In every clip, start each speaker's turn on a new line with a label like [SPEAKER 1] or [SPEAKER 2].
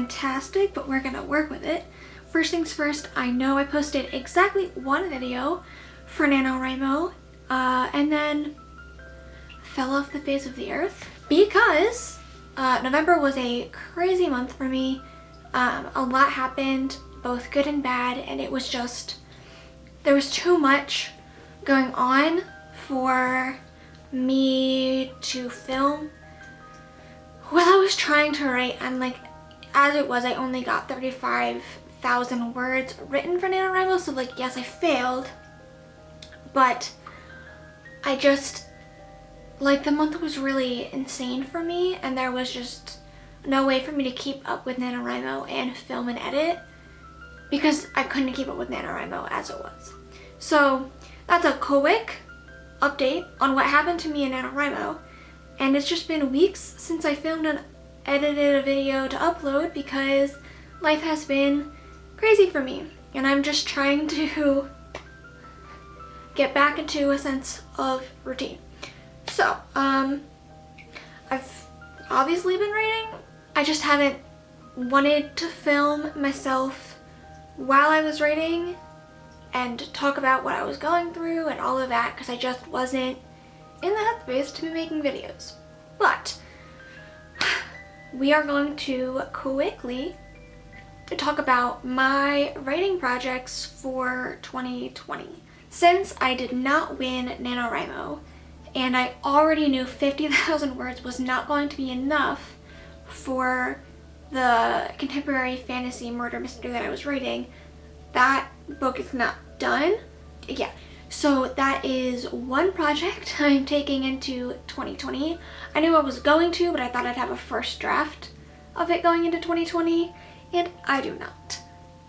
[SPEAKER 1] fantastic, but we're gonna work with it. First things first, I know I posted exactly one video for NaNoWriMo, and then fell off the face of the earth because November was a crazy month for me. A lot happened, both good and bad, and it was just, there was too much going on for me to film. While I was trying to write, and like, as it was, I only got 35,000 words written for NaNoWriMo, so like, yes, I failed, but I just, like, the month was really insane for me, and there was just no way for me to keep up with NaNoWriMo and film and edit because I couldn't keep up with NaNoWriMo as it was. So that's a quick update on what happened to me in NaNoWriMo, and it's just been weeks since I filmed and edited a video to upload because life has been crazy for me, and I'm just trying to get back into a sense of routine. So, I've obviously been writing. I just haven't wanted to film myself while I was writing and talk about what I was going through and all of that because I just wasn't in the headspace to be making videos. But we are going to quickly talk about my writing projects for 2020. Since I did not win NaNoWriMo, and I already knew 50,000 words was not going to be enough for the contemporary fantasy murder mystery that I was writing, that book is not done. Yeah, so that is one project I'm taking into 2020. I knew I was going to, but I thought I'd have a first draft of it going into 2020, and I do not,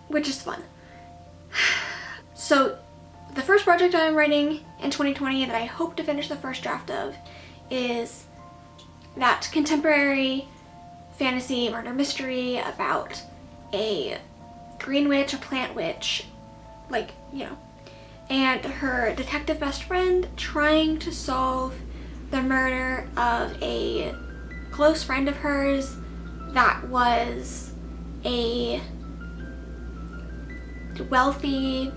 [SPEAKER 1] which is fun. So the first project I'm writing in 2020 that I hope to finish the first draft of is that contemporary fantasy murder mystery about a green witch, a plant witch, like, you know, and her detective best friend trying to solve the murder of a close friend of hers that was a wealthy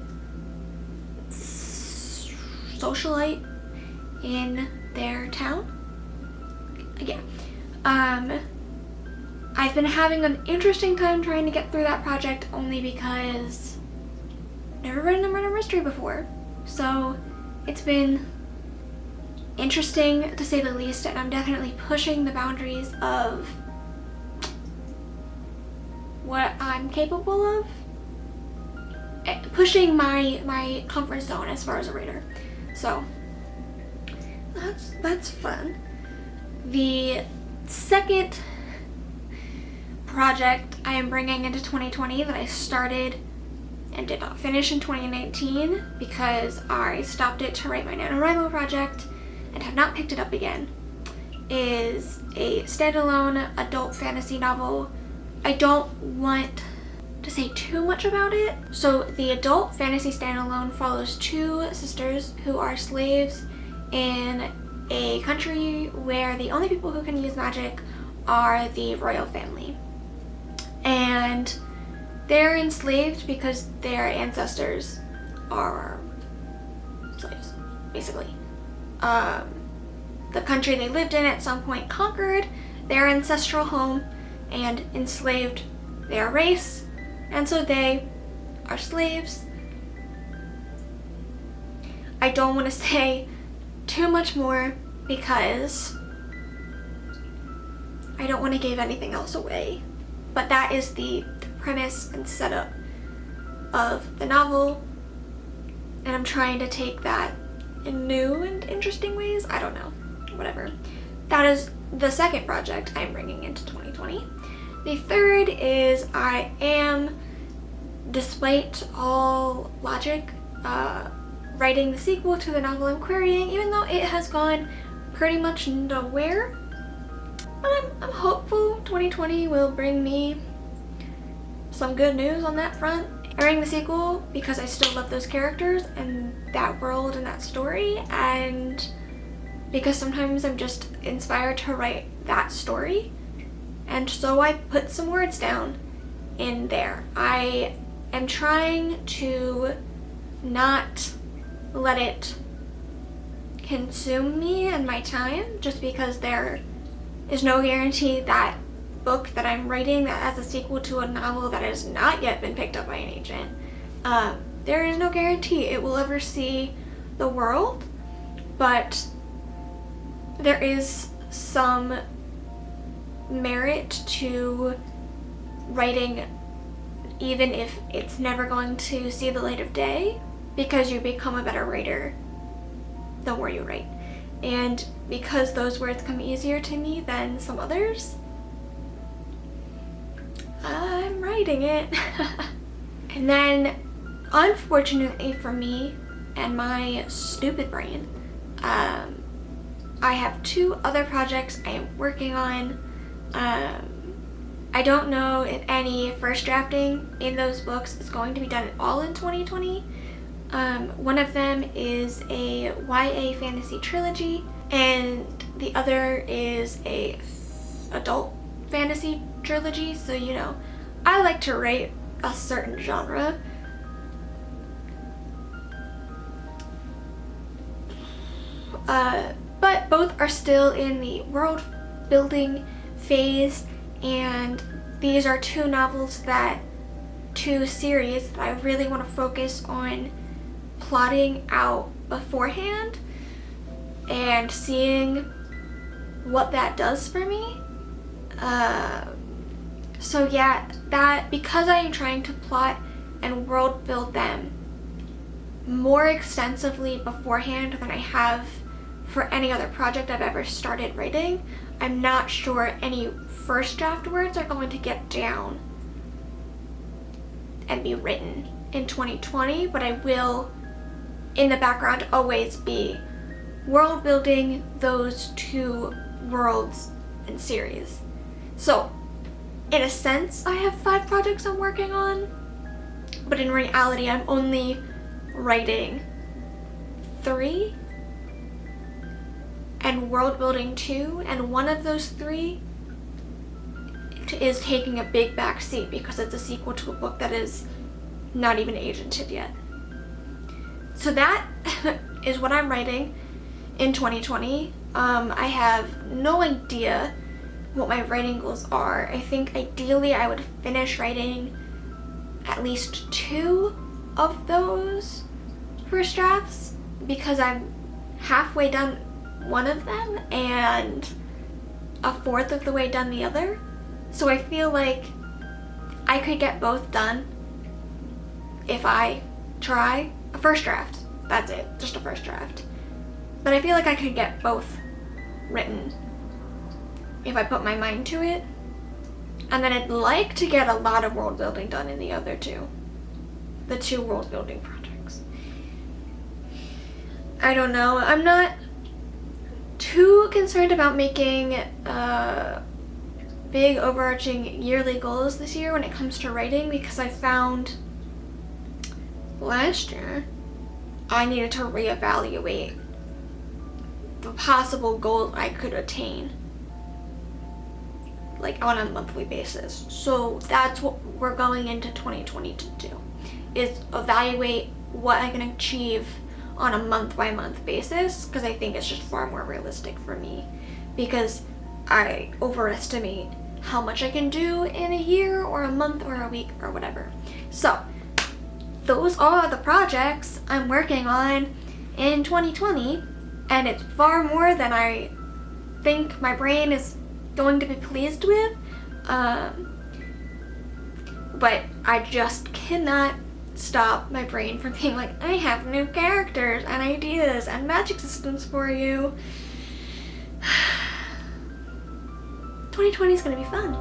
[SPEAKER 1] socialite in their town. Yeah. I've been having an interesting time trying to get through that project only because I've never written a murder mystery before. So it's been interesting to say the least, and I'm definitely pushing the boundaries of what I'm capable of. Pushing my comfort zone as far as a writer. So that's fun. The second project I am bringing into 2020 that I started and did not finish in 2019 because I stopped it to write my NaNoWriMo project and have not picked it up again is a standalone adult fantasy novel. I don't want to say too much about it. So the adult fantasy standalone follows two sisters who are slaves in a country where the only people who can use magic are the royal family. And they're enslaved because their ancestors are slaves, basically. The country they lived in at some point conquered their ancestral home and enslaved their race, and so they are slaves. I don't want to say too much more because I don't want to give anything else away, but that is the premise and setup of the novel, and I'm trying to take that in new and interesting ways. I don't know, whatever. That is the second project I'm bringing into 2020. The third is I am, despite all logic, writing the sequel to the novel I'm querying, even though it has gone pretty much nowhere. But I'm hopeful 2020 will bring me some good news on that front. I'm writing the sequel because I still love those characters and that world and that story, and because sometimes I'm just inspired to write that story. And so I put some words down in there. I am trying to not let it consume me and my time, just because there is no guarantee that book that I'm writing that has a sequel to a novel that has not yet been picked up by an agent, there is no guarantee it will ever see the world, but there is some merit to writing even if it's never going to see the light of day, because you become a better writer the more you write. And because those words come easier to me than some others, I'm writing it. And then, unfortunately for me and my stupid brain, I have 2 other projects I am working on. I don't know if any first drafting in those books is going to be done at all in 2020. One of them is a YA fantasy trilogy, and the other is a adult fantasy trilogy. So, you know, I like to write a certain genre. But both are still in the world building phase, and these are 2 series that I really want to focus on plotting out beforehand and seeing what that does for me. So yeah, that, because I am trying to plot and world build them more extensively beforehand than I have for any other project I've ever started writing, I'm not sure any first draft words are going to get down and be written in 2020, but I will, in the background, always be world building those 2 worlds and series. So, in a sense, I have 5 projects I'm working on, but in reality, I'm only writing 3 and world building 2, and one of those 3 is taking a big back seat because it's a sequel to a book that is not even agented yet. So that is what I'm writing in 2020. I have no idea what my writing goals are. I think ideally I would finish writing at least 2 of those first drafts, because I'm halfway done one of them and a fourth of the way done the other. So I feel like I could get both done if I try. A first draft, that's it, just a first draft. But I feel like I could get both written if I put my mind to it. And then I'd like to get a lot of world building done in the other 2. The 2 world building projects. I don't know, I'm not too concerned about making big overarching yearly goals this year when it comes to writing, because I found last year I needed to reevaluate the possible goals I could attain, like on a monthly basis. So that's what we're going into 2020 to do, is evaluate what I can achieve on a month-by-month basis, because I think it's just far more realistic for me, because I overestimate how much I can do in a year or a month or a week or whatever. So those are the projects I'm working on in 2020, and it's far more than I think my brain is going to be pleased with, but I just cannot stop my brain from being like, I have new characters and ideas and magic systems for you. 2020 is gonna be fun.